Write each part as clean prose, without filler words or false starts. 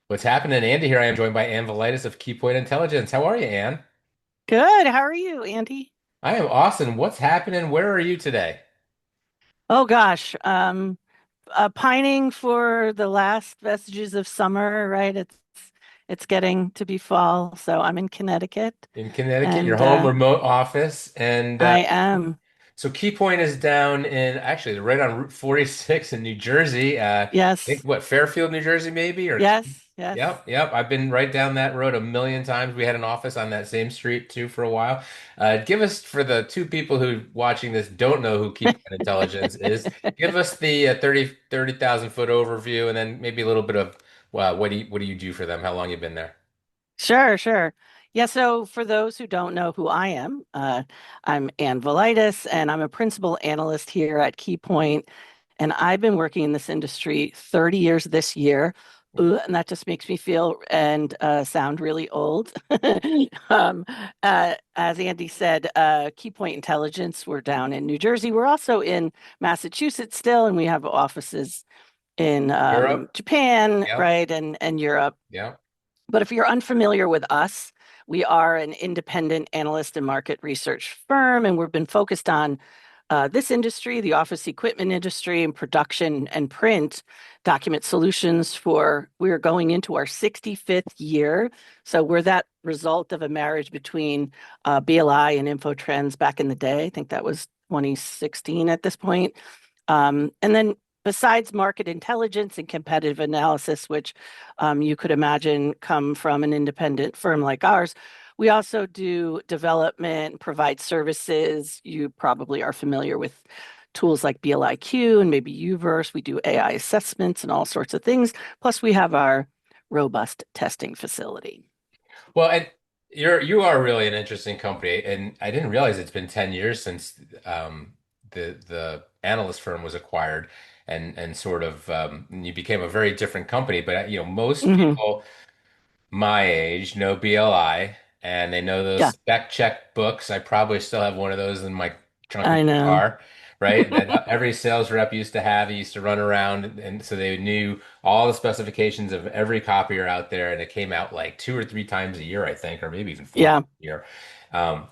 What's happening, Andy? Here I am joined by Ann Valaitis of Keypoint Intelligence. How are you, Ann? Good. How are you, Andy? I am awesome. What's happening? Where are you today? Oh gosh, pining for the last vestiges of summer, right? It's getting to be fall, so I'm in Connecticut, In Connecticut, your and home remote office. And I am. so Keypoint is down in actually they're right on Route 46 in New Jersey. I think Yes, what Fairfield, New Jersey, maybe or yes, yes. yep, yep. I've been right down that road a million times. We had an office on that same street too for a while. Give us for the two people who watching this don't know who Keypoint Intelligence is. Give us the 30,000 foot overview and then maybe a little bit of what do you do for them? How long you been there? Sure, sure. Yeah, so for those who don't know who I am, I'm Ann Valaitis, and I'm a principal analyst here at Keypoint. And I've been working in this industry 30 years this year. And that just makes me feel and sound really old. Um, as Andy said, Keypoint Intelligence, we're down in New Jersey. We're also in Massachusetts still, and we have offices in Europe? Japan, Yep, right, and Europe. yep. But if you're unfamiliar with us, we are an independent analyst and market research firm, and we've been focused on this industry, the office equipment industry, and production and print document solutions for, we're going into our 65th year. So we're that result of a marriage between BLI and InfoTrends back in the day. I think that was 2016 at this point. And then besides market intelligence and competitive analysis, which you could imagine come from an independent firm like ours, we also do development, provide services. You probably are familiar with tools like BLIQ and maybe Uverse. We do AI assessments and all sorts of things. Plus, we have our robust testing facility. Well, and you are really an interesting company, and I didn't realize it's been 10 years since the analyst firm was acquired, and sort of you became a very different company. But most Hmm. people my age know BLI, and they know those Yeah, spec check books. I probably still have one of those in my trunk of I my know. car, right? That every sales rep used to have. He used to run around, and so they knew all the specifications of every copier out there, and it came out like two or three times a year, I think, or maybe even four times Yeah. a year.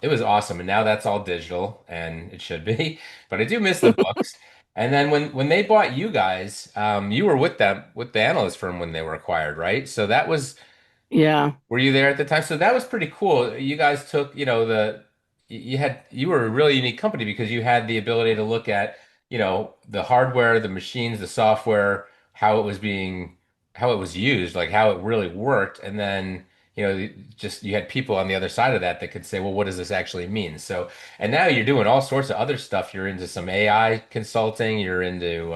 It was awesome, and now that's all digital, and it should be. But I do miss the books. And then when they bought you guys, you were with them with the analyst firm when they were acquired, right? So that was Yeah. were you there at the time? So that was pretty cool. You guys took, you were a really unique company because you had the ability to look at, the hardware, the machines, the software, how it was used, like how it really worked. And then, just you had people on the other side of that that could say, well, what does this actually mean? So, and now you're doing all sorts of other stuff. You're into some AI consulting, you're into,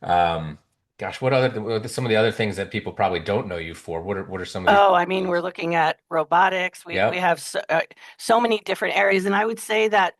um, gosh, what are some of the other things that people probably don't know you for? What are some of these Oh, I mean, we're things? looking at robotics. We Yep. have so many different areas, and I would say that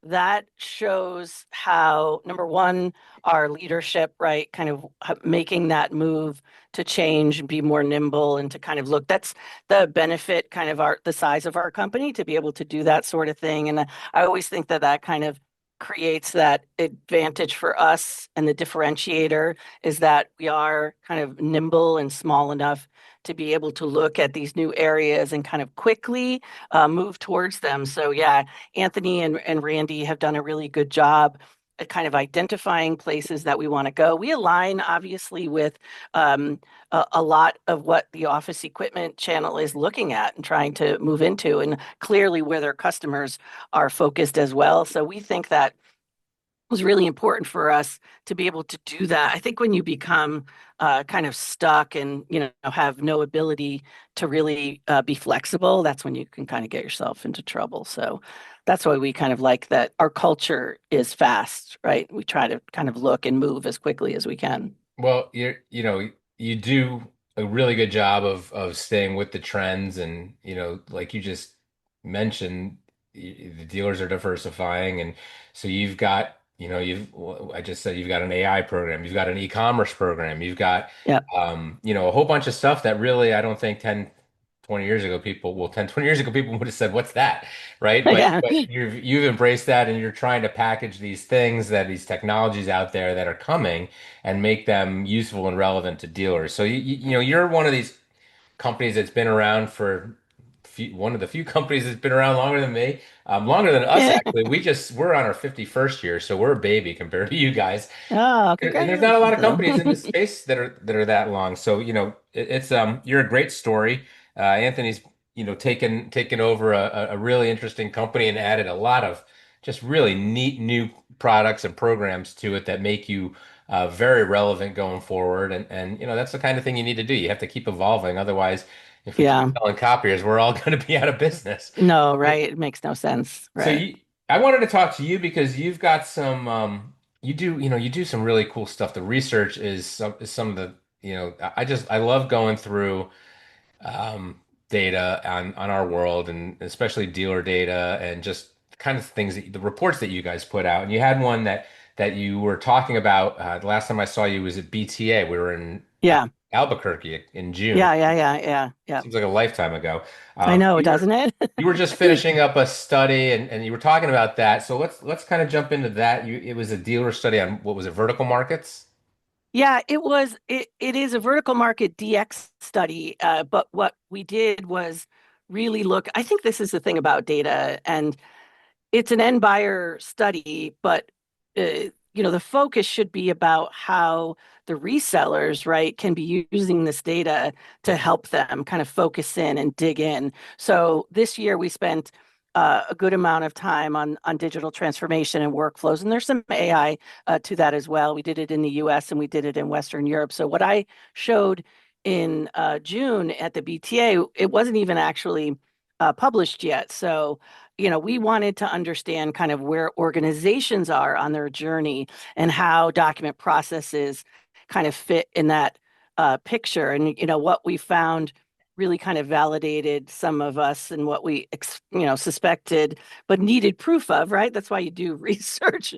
that shows how, number one, our leadership, right, kind of making that move to change and be more nimble and to kind of look. That's the benefit, kind of the size of our company to be able to do that sort of thing. And I always think that that kind of creates that advantage for us, and the differentiator is that we are kind of nimble and small enough to be able to look at these new areas and kind of quickly move towards them. So yeah, Anthony and Randy have done a really good job at kind of identifying places that we want to go. We align obviously with a lot of what the office equipment channel is looking at and trying to move into, and clearly where their customers are focused as well. So we think that was really important for us to be able to do that. I think when you become kind of stuck and have no ability to really be flexible, that's when you can kind of get yourself into trouble. So that's why we kind of like that. Our culture is fast, right? We try to kind of look and move as quickly as we can. Well, you do a really good job of staying with the trends and, like you just mentioned, the dealers are diversifying and so you've got, I just said you've got an AI program, you've got an e-commerce program, you've got Yeah, a whole bunch of stuff that really I don't think 10, 20 years ago people, well, 10, 20 years ago people would have said, "What's that?" Right? But yeah, but you've embraced that and you're trying to package these things that these technologies out there that are coming and make them useful and relevant to dealers. So you're one of these. companies that's been around for one of the few companies that's been around longer than me, longer than us actually. We're on our 51st year, so we're a baby compared to you guys. Oh, And there's not a lot congratulations of though. companies in this space that are that long. So, it's you're a great story. Anthony's, taken over a really interesting company and added a lot of just really neat new products and programs to it that make you very relevant going forward. And that's the kind of thing you need to do. You have to keep evolving. Otherwise, if we keep Yeah. selling copiers, we're all going to be out of business. No, right. It makes no sense. So Right. I wanted to talk to you because you've got you do some really cool stuff. The research is some of the, I love going through data on our world, and especially dealer data, and just kind of things the reports that you guys put out. And you had one that you were talking about, the last time I saw you was at BTA. We were in Yeah. Albuquerque in June. Yeah. Seems like a lifetime ago. I know, You were doesn't it? you were just finishing up a study, and you were talking about that. So let's kind of jump into that. It was a dealer study on, what was it, vertical markets? Yeah, it is a vertical market DX study, but what we did was really look. I think this is the thing about data, and it's an end buyer study, but the focus should be about how the resellers, right, can be using this data to help them kind of focus in and dig in. So this year we spent a good amount of time on digital transformation and workflows, and there's some AI to that as well. We did it in the U.S. and we did it in Western Europe. So what I showed in June at the BTA, it wasn't even actually published yet. So we wanted to understand kind of where organizations are on their journey and how document processes kind of fit in that picture. And, what we found really kind of validated some of us and what we, suspected, but needed proof of, right? That's why you do research,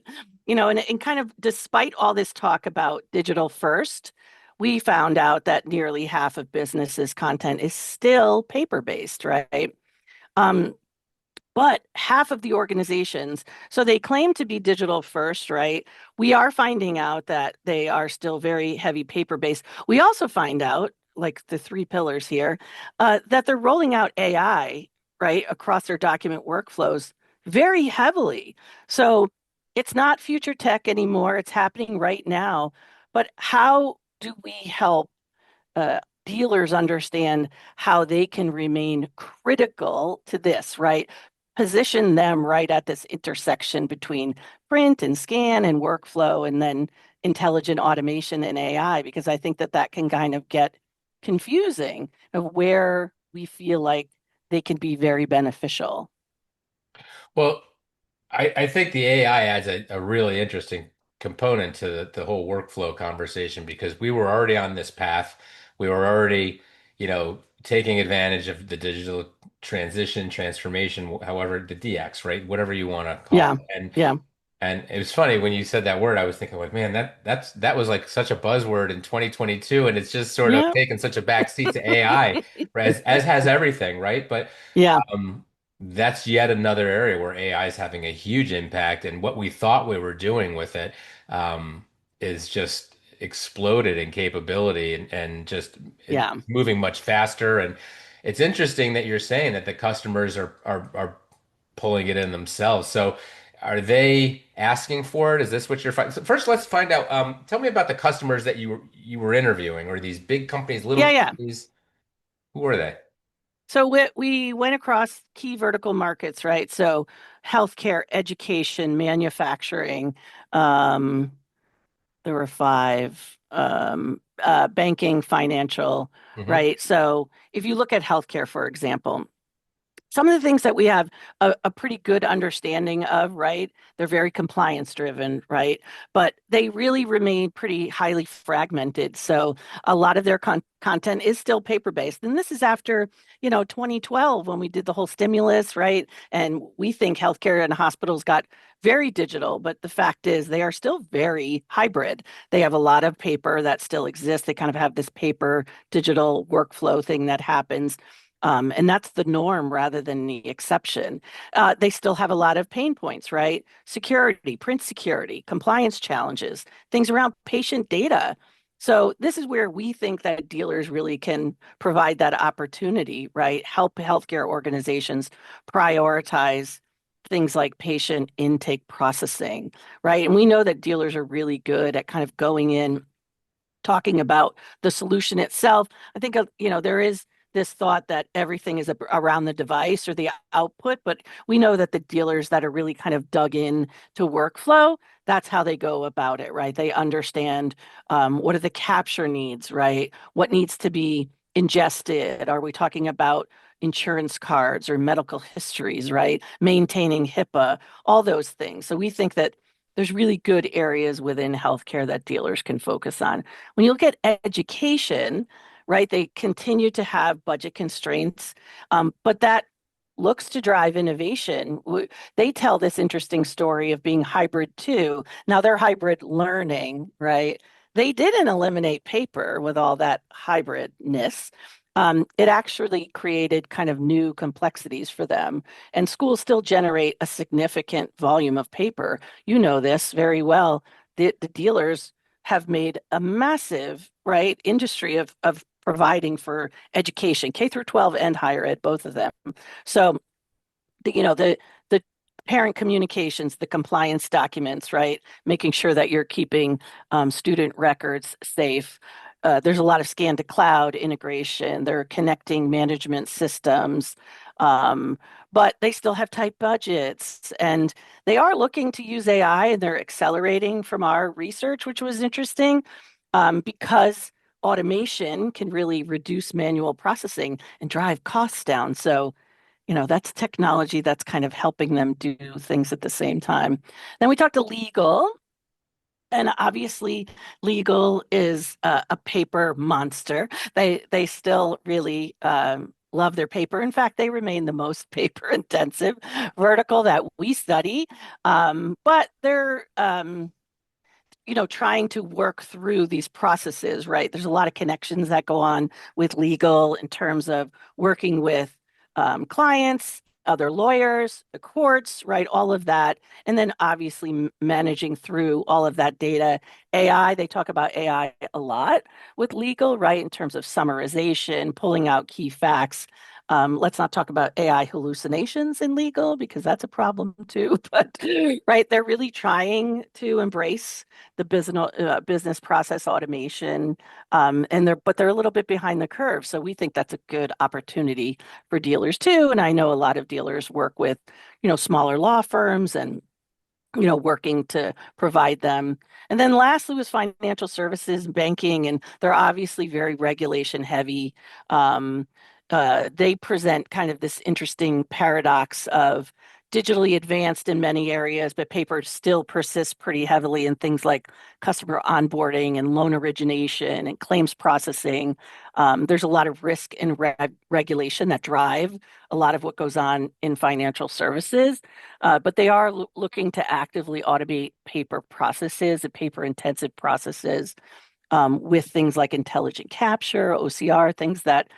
and kind of despite all this talk about digital first, we found out that nearly half of businesses' content is still paper-based, right? Um, but half of the organizations, so they claim to be digital first, right? We are finding out that they are still very heavy paper based. We also find out, like the three pillars here, that they're rolling out AI, right, across their document workflows very heavily. So it's not future tech anymore. It's happening right now. But how do we help dealers understand how they can remain critical to this, right? Position them right at this intersection between print and scan and workflow, and then intelligent automation and AI, because I think that that can kind of get confusing of where we feel like they can be very beneficial. Well, I think the AI adds a really interesting component to the whole workflow conversation, because we were already on this path. We were already, taking advantage of the digital transformation, however, the DX, right? Whatever you want to call Yeah, it. yeah, And it was funny when you said that word, I was thinking like, man, that was like such a buzzword in 2022, and it's just sort of yeah, taken such a back seat to AI, right? As has everything, right? But yeah, um, that's yet another area where AI is having a huge impact, and what we thought we were doing with it is just exploded in capability, and just yeah, moving much faster. And it's interesting that you're saying that the customers are pulling it in themselves. So are they asking for it? Is this what you're finding? So first, let's find out. Tell me about the customers that you were interviewing, or these big companies, little yeah. companies. Who were they? So we went across key vertical markets, right? So healthcare, education, manufacturing. Um, there were five. Banking, financial, Hmm. right? So if you look at healthcare, for example, some of the things that we have a pretty good understanding of, right? They're very compliance driven, right? But they really remain pretty highly fragmented. So a lot of their content is still paper based. And this is after, 2012 when we did the whole stimulus, right? And we think healthcare and hospitals got very digital, but the fact is they are still very hybrid. They have a lot of paper that still exists. They kind of have this paper digital workflow thing that happens. And that's the norm rather than the exception. They still have a lot of pain points, right? Security, print security, compliance challenges, things around patient data. So this is where we think that dealers really can provide that opportunity, right? Help healthcare organizations prioritize things like patient intake processing, right? And we know that dealers are really good at kind of going in talking about the solution itself. I think, there is this thought that everything is around the device or the output, but we know that the dealers that are really kind of dug in to workflow, that's how they go about it, right? They understand what are the capture needs, right? What needs to be ingested? Are we talking about insurance cards or medical histories, right? Maintaining HIPAA, all those things. So we think that there's really good areas within healthcare that dealers can focus on. When you look at education, right, they continue to have budget constraints, but that looks to drive innovation. They tell this interesting story of being hybrid too. Now they're hybrid learning, right? They didn't eliminate paper with all that hybridness. It actually created kind of new complexities for them. And schools still generate a significant volume of paper. You know this very well. The dealers have made a massive, right, industry of providing for education, K through 12 and higher ed, both of them. So the parent communications, the compliance documents, right? Making sure that you're keeping student records safe. There's a lot of scan to cloud integration. They're connecting management systems, but they still have tight budgets, and they are looking to use AI, and they're accelerating from our research, which was interesting, because automation can really reduce manual processing and drive costs down. So that's technology that's kind of helping them do things at the same time. Then we talked to legal, and obviously legal is a paper monster. They still really love their paper. In fact, they remain the most paper intensive vertical that we study. But they're trying to work through these processes, right? There's a lot of connections that go on with legal in terms of working with clients, other lawyers, the courts, right? All of that. And then obviously managing through all of that data. AI, they talk about AI a lot with legal, right? In terms of summarization, pulling out key facts. Let's not talk about AI hallucinations in legal because that's a problem too. But right, they're really trying to embrace the business process automation, and they're a little bit behind the curve. So we think that's a good opportunity for dealers too. And I know a lot of dealers work with smaller law firms and working to provide them. And then lastly was financial services, banking, and they're obviously very regulation heavy. Um, they present kind of this interesting paradox of digitally advanced in many areas, but paper still persists pretty heavily in things like customer onboarding and loan origination and claims processing. There's a lot of risk and regulation that drive a lot of what goes on in financial services. But they are looking to actively automate paper processes and paper intensive processes with things like intelligent capture, OCR, things that,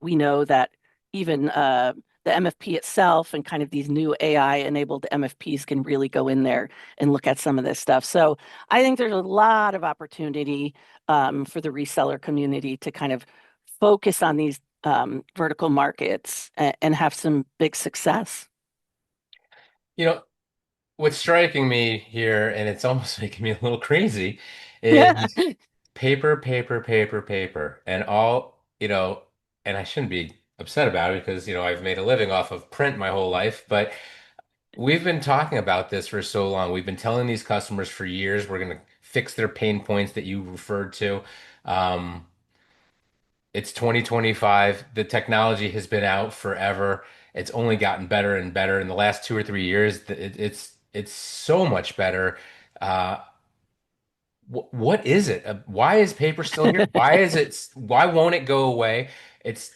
we know that even the MFP itself and kind of these new AI enabled MFPs can really go in there and look at some of this stuff. So I think there's a lot of opportunity for the reseller community to kind of focus on these vertical markets and have some big success. You know, what's striking me here, and it's almost making me a little crazy, Yeah. is paper, paper, paper, paper, and all, and I shouldn't be upset about it because, I've made a living off of print my whole life, but we've been talking about this for so long. We've been telling these customers for years we're going to fix their pain points that you referred to. Um, it's 2025. The technology has been out forever. It's only gotten better and better in the last 2 or 3 years. It's so much better. Uh, what is it? Why is paper still here? Why is it? Why won't it go away? It's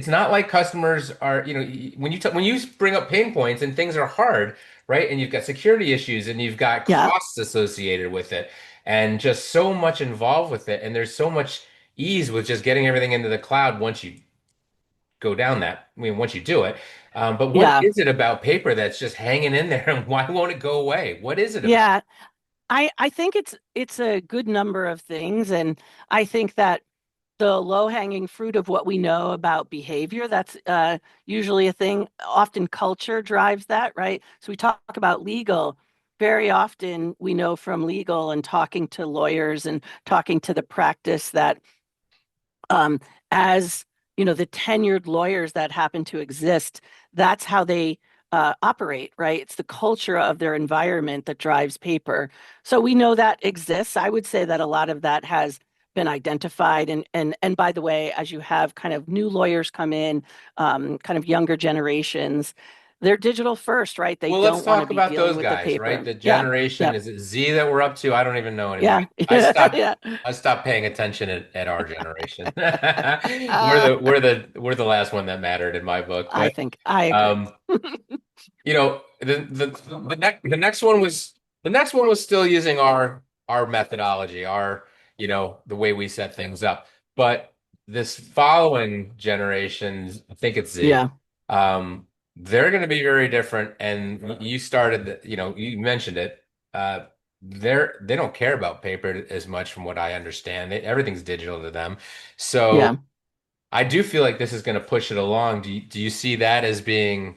not like customers are, when you bring up pain points and things are hard, right? And you've got security issues and you've got Yeah. costs associated with it and just so much involved with it. And there's so much ease with just getting everything into the cloud once you go down that, once you do it. But what Yeah. is it about paper that's just hanging in there and why won't it go away? What is it about? Yeah. I think it's a good number of things, and I think that the low-hanging fruit of what we know about behavior, that's usually a thing. Often culture drives that, right? So we talk about legal. Very often we know from legal and talking to lawyers and talking to the practice that um, as the tenured lawyers that happen to exist, that's how they operate, right? It's the culture of their environment that drives paper. So we know that exists. I would say that a lot of that has been identified. And by the way, as you have kind of new lawyers come in, kind of younger generations, they're digital first, right? They Well, let's don't want to talk be about dealing those with the guys, right? paper. The Yeah. generation, Yep. is it Z that we're up to? I don't even know anymore. Yeah. I stopped Yeah. I stopped paying attention at our generation. Uh, We're the last one that mattered in my book. I But think I agree. um the next one was still using our methodology, our the way we set things up. But this following generations, I think it's Z, Yeah. um, they're going to be very different. And you started, you mentioned it. They don't care about paper as much, from what I understand. Everything's digital to them. So Yeah. I do feel like this is going to push it along. Do you see that as being,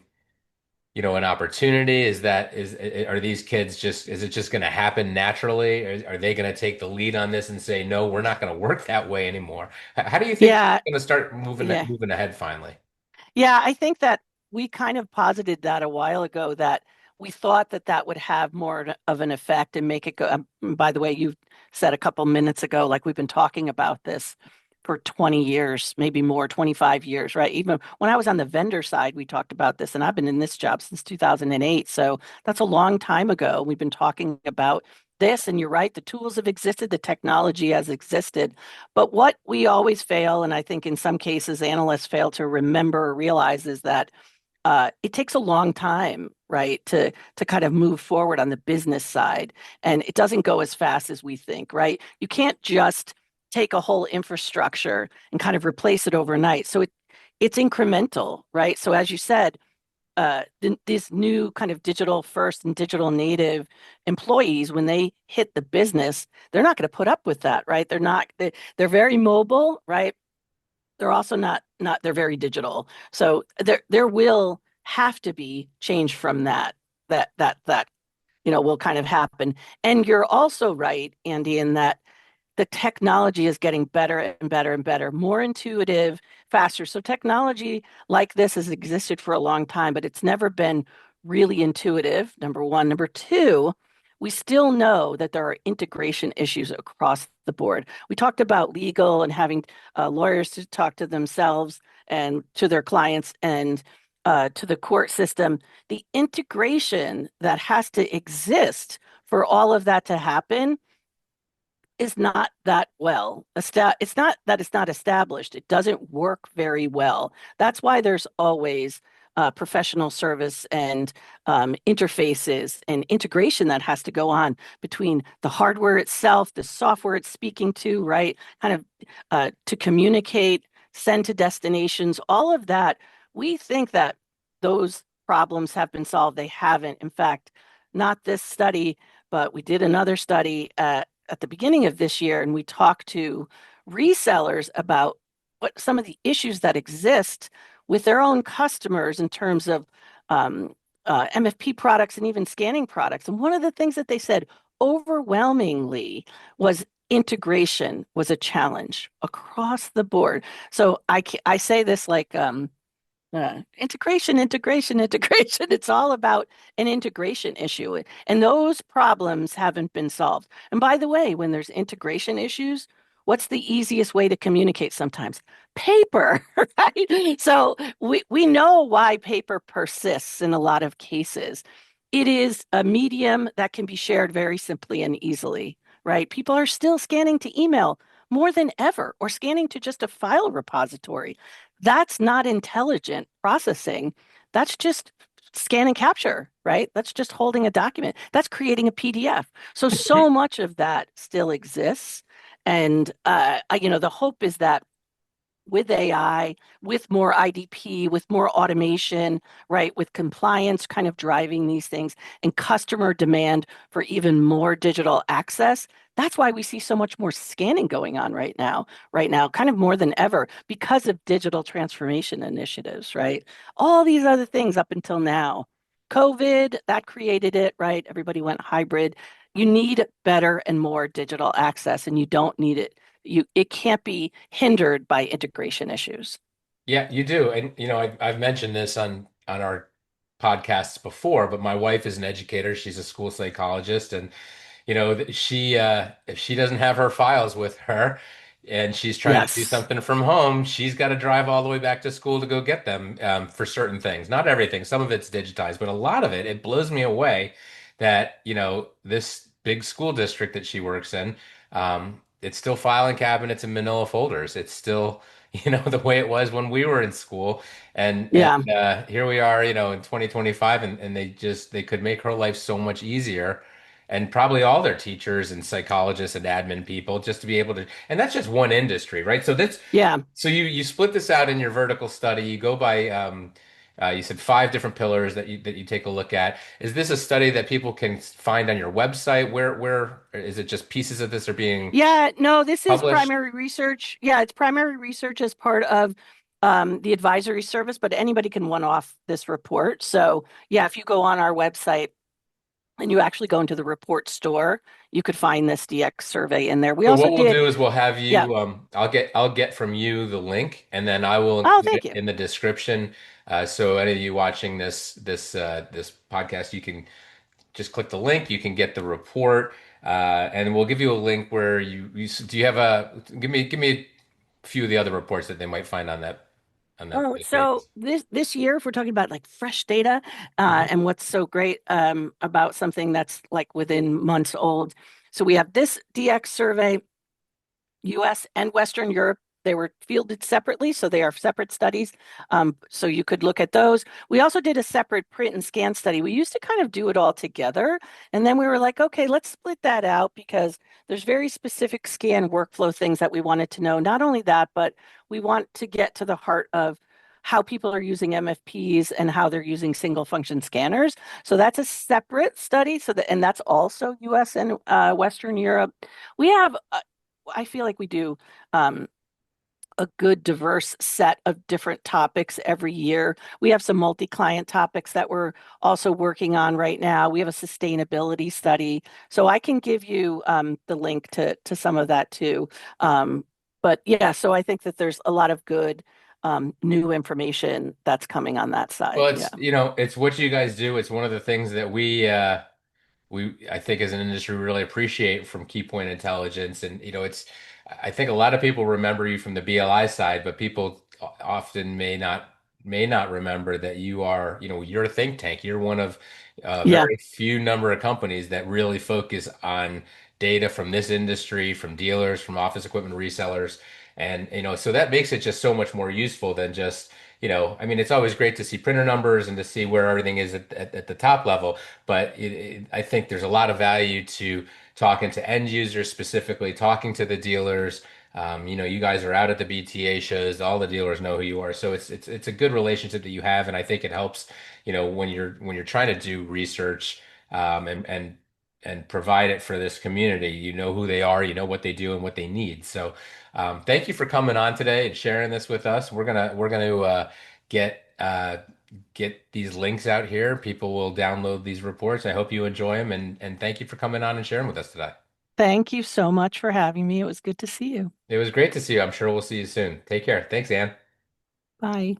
an opportunity? Are these kids just, is it just going to happen naturally? Or are they going to take the lead on this and say, no, we're not going to work that way anymore? How do you think Yeah. it's going to start moving Yeah. moving ahead finally? Yeah. I think that we kind of posited that a while ago that we thought that that would have more of an effect and make it go. By the way, you said a couple minutes ago, like we've been talking about this for 20 years, maybe more, 25 years, right? Even when I was on the vendor side, we talked about this, and I've been in this job since 2008. So that's a long time ago. We've been talking about this, and you're right, the tools have existed, the technology has existed. But what we always fail, and I think in some cases analysts fail to remember or realize, is that it takes a long time, right, to kind of move forward on the business side, and it doesn't go as fast as we think, right? You can't just take a whole infrastructure and kind of replace it overnight. So it's incremental, right? So as you said, these new kind of digital first and digital native employees, when they hit the business, they're not going to put up with that, right? They're very mobile, right? They're also not they're very digital. So there will have to be change from that will kind of happen. And you're also right, Andy, in that the technology is getting better and better and better, more intuitive, faster. So technology like this has existed for a long time, but it's never been really intuitive, number one. Number two, we still know that there are integration issues across the board. We talked about legal and having lawyers to talk to themselves and to their clients and to the court system. The integration that has to exist for all of that to happen is not that well. It's not that it's not established. It doesn't work very well. That's why there's always professional service and interfaces and integration that has to go on between the hardware itself, the software it's speaking to, right? Kind of to communicate, send to destinations, all of that. We think that those problems have been solved. They haven't. In fact, not this study, but we did another study at the beginning of this year, and we talked to resellers about what some of the issues that exist with their own customers in terms of um, MFP products and even scanning products. And one of the things that they said overwhelmingly was integration was a challenge across the board. So I say this like integration, integration, integration. It's all about an integration issue. And those problems haven't been solved. And by the way, when there's integration issues, what's the easiest way to communicate sometimes? Paper, right? So we know why paper persists in a lot of cases. It is a medium that can be shared very simply and easily, right? People are still scanning to email more than ever, or scanning to just a file repository. That's not intelligent processing. That's just scan and capture, right? That's just holding a document. That's creating a PDF. So much of that still exists. And, the hope is that with AI, with more IDP, with more automation, right, with compliance kind of driving these things and customer demand for even more digital access. That's why we see so much more scanning going on right now, kind of more than ever because of digital transformation initiatives, right? All these other things up until now. COVID, that created it, right? Everybody went hybrid. You need better and more digital access, and you don't need it. It can't be hindered by integration issues. Yeah, you do. And I've mentioned this on our podcasts before, but my wife is an educator. She's a school psychologist, and she if she doesn't have her files with her and she's trying to do Yes. something from home, she's got to drive all the way back to school to go get them for certain things. Not everything. Some of it's digitized, but a lot of it blows me away that, this big school district that she works in, it's still filing cabinets and manila folders. It's still, the way it was when we were in school. And Yeah. here we are, in 2025, and they could make her life so much easier, and probably all their teachers and psychologists and admin people, just to be able to, and that's just one industry, right? Yeah. So you split this out in your vertical study. You go by you said five different pillars that you take a look at. Is this a study that people can find on your website? Where is it, just pieces of this are being Yeah. No, this is published? primary research. Yeah, it's primary research as part of the advisory service, but anybody can one-off this report. So, yeah, if you go on our website and you actually go into the report store, you could find this DX survey in there. We So also what we'll did, do is we'll have yeah. you I'll get from you the link, and then I will Oh, include thank it you. in the description. So any of you watching this podcast, you can just click the link. You can get the report, and we'll give you a link where do you have a give me a few of the other reports that they might find on Oh, those so pages. this year, if we're talking about like fresh data, Mhm. and what's so great about something that's like within months old. So we have this DX survey, US and Western Europe. They were fielded separately, so they are separate studies. So you could look at those. We also did a separate print and scan study. We used to kind of do it all together, and then we were like, okay, let's split that out because there's very specific scan workflow things that we wanted to know. Not only that, but we want to get to the heart of how people are using MFPs and how they're using single function scanners. So that's a separate study. And that's also US and Western Europe. We have I feel like we do um, a good diverse set of different topics every year. We have some multi-client topics that we're also working on right now. We have a sustainability study, so I can give you the link to some of that too. But yeah, so I think that there's a lot of good new information that's coming on that Well, side. Yeah. it's what you guys do. It's one of the things that we I think as an industry really appreciate from Keypoint Intelligence. And I think a lot of people remember you from the BLI side, but people often may not remember that you're a think tank. You're one of a Yeah. very few number of companies that really focus on data from this industry, from dealers, from office equipment resellers. And so that makes it just so much more useful than just, I mean, it's always great to see printer numbers and to see where everything is at the top level. But I think there's a lot of value to talking to end users, specifically talking to the dealers. You guys are out at the BTA shows. All the dealers know who you are, so it's a good relationship that you have, and I think it helps. When you're trying to do research, and provide it for this community. You know who they are, you know what they do, and what they need. So, thank you for coming on today and sharing this with us. We're gonna get get these links out here. People will download these reports. I hope you enjoy them, and thank you for coming on and sharing with us today. Thank you so much for having me. It was good to see you. It was great to see you. I'm sure we'll see you soon. Take care. Thanks, Ann. Bye.